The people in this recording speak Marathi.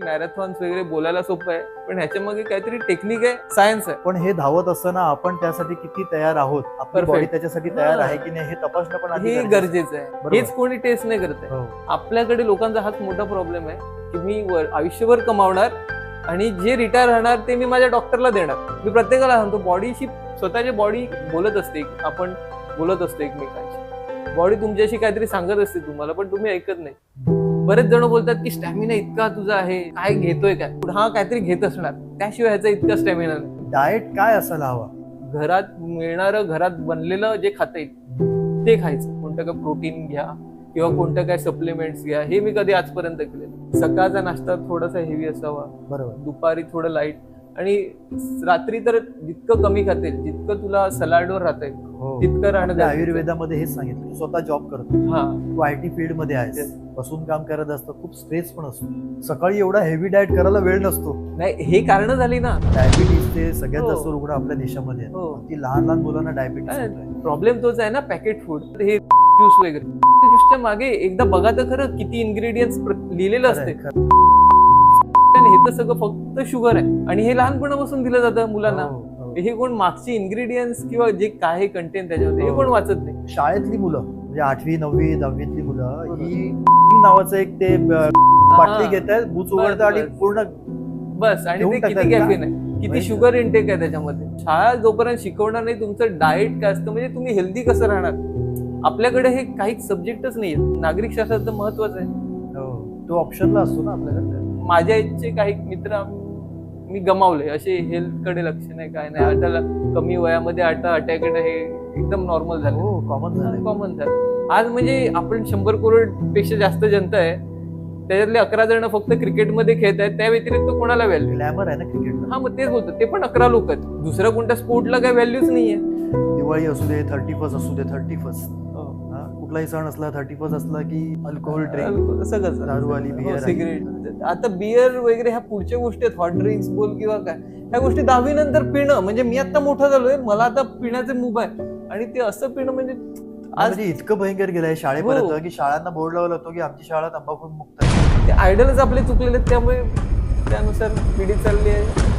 मॅरेथॉन्स वगैरे बोलायला सोपं आहे, पण ह्याच्या मागे काहीतरी टेक्निक आहे, सायन्स आहे. पण हे धावत असताना आपण त्यासाठी किती तयार आहोत, आपली Perfect. बॉडी त्याच्यासाठी तयार आहे की नाही हे तपासणं पण आधी हे गरजेचं गरजेचं आहे. बरोबर. हेच कोणी टेस्ट नाही करत आहे. हो. आपल्याकडे लोकांचा हाच मोठा प्रॉब्लेम आहे की मी आयुष्यभर कमावणार आणि जे रिटायर राहणार ते मी माझ्या डॉक्टरला देणार. मी प्रत्येकाला सांगतो बॉडीशी, स्वतःची बॉडी बोलत असते, आपण बोलत असतो एकमेकांशी. बॉडी तुमच्याशी काहीतरी सांगत असते तुम्हाला, पण तुम्ही ऐकत नाही. बरेच जण बोलतात की स्टॅमिना इतका तुझा आहे, काय घेतोय काय? हा काहीतरी घेत असणार, त्याशिवाय ह्याचा इतका स्टॅमिना नाही. डाएट काय असायला हवा? घरात मिळणारं, घरात बनलेलं जे खाता येईल ते खायचं. कोणतं काय प्रोटीन घ्या किंवा कोणतं काय सप्लिमेंट्स घ्या, हे मी कधी आजपर्यंत केलेलं. सकाळचा नाश्ता थोडासा हेवी असावा, बरोबर. दुपारी थोडं लाईट, आणि रात्री तर जितकं कमी खातेल, जितकं तुला सलाडवर राहतंय हो. तितकं राहणं आपल्या गरजेचं आहे. आयुर्वेदामध्ये हेच सांगितलं. तू स्वतः जॉब करतो, हा, तू आयटी फील्ड मध्ये आहेस, Yes. बसून काम करत असतं, खूप स्ट्रेस पण असतो. सकाळी एवढा हेवी डाएट करायला वेळ नसतो. नाही हे कारण झाली ना. डायबिटीजचे सगळ्यात हो. जास्त रुग्ण आपल्या देशामध्ये आहेत. हो. ती लहान लहान मुलांना डायबिटीज. प्रॉब्लेम तोच आहे ना, पॅकेट फूड, हे ज्यूस वगैरे. ज्यूसच्या मागे एकदा बघा तर खरं किती इन्ग्रेडियंट्स लिहिलेलं असते. हे तर सगळं फक्त शुगर आहे, आणि हे लहानपणापासून दिलं जातं मुलांना. हे कोण मागची इन्ग्रेडियंट्स किंवा जे काय कंटेंट त्याच्यामध्ये हे कोण वाचत नाही. शाळेतली मुलं म्हणजे 8वी 9वी 10वीतली मुलं ही नावाचं एक ते बाटली घेत आहेत, बूच उघडतात आणि पूर्ण बस, आणि घेऊन ते किती टाकतात कॅफीन का? आहे, किती माहिती शुगर इंटेक आहे त्याच्यामध्ये. शाळा जोपर्यंत शिकवणार नाही तुमचं डाएट काय असतं, म्हणजे तुम्ही हेल्दी कसं राहणार. आपल्याकडे हे काहीच सब्जेक्टच नाही. नागरिक शास्त्राचं महत्वाचं आहे. हो. तो ऑप्शनला असतो ना आपल्याकडे. माझ्या एजचे काही मित्र मी गमावले, असे हेल्थ कडे लक्ष नाही, काय नाही. आटाला कमी वयामध्ये अटॅक हे एकदम नॉर्मल झालं, हो, कॉमन झालं. कॉमन झालं. आज म्हणजे आपण 100 करोड पेक्षा जास्त जनता आहे, त्याच्यातले 11 जण फक्त क्रिकेटमध्ये खेळत आहेत, त्या व्यतिरिक्त कोणाला व्हॅल्यू? ग्लॅमर आहे ना क्रिकेटला. हा, मग तेच होतं, ते पण 11 लोक आहेत. दुसऱ्या कोणत्या स्पोर्टला काही व्हॅल्यूच नाहीये. दिवाळी असू दे, 31st असू दे, 31st कुठलाही सण असला, 31st असला की अल्कोहोल ड्रिंक, सगळं दारू आली, बियर आली. सिगरेट. आता बियर वगैरे ह्या पुढच्या गोष्टी आहेत, हॉट ड्रिंक्स बोल किंवा काय, ह्या गोष्टी 10वी नंतर पिणं. म्हणजे मी आता मोठा झालोय, मला आता पिण्याचे मुभ आहे, आणि ते असं पिणं म्हणजे आज म्हणजे इतकं भयंकर गेलंय शाळेपर्यंत हो. की शाळांना बोर्ड लावला होतो की आमची शाळा तंबाखू मुक्त आहे. ते आयडलच आपले चुकलेले आहेत, त्यामुळे त्यानुसार पिढी चालली आहे.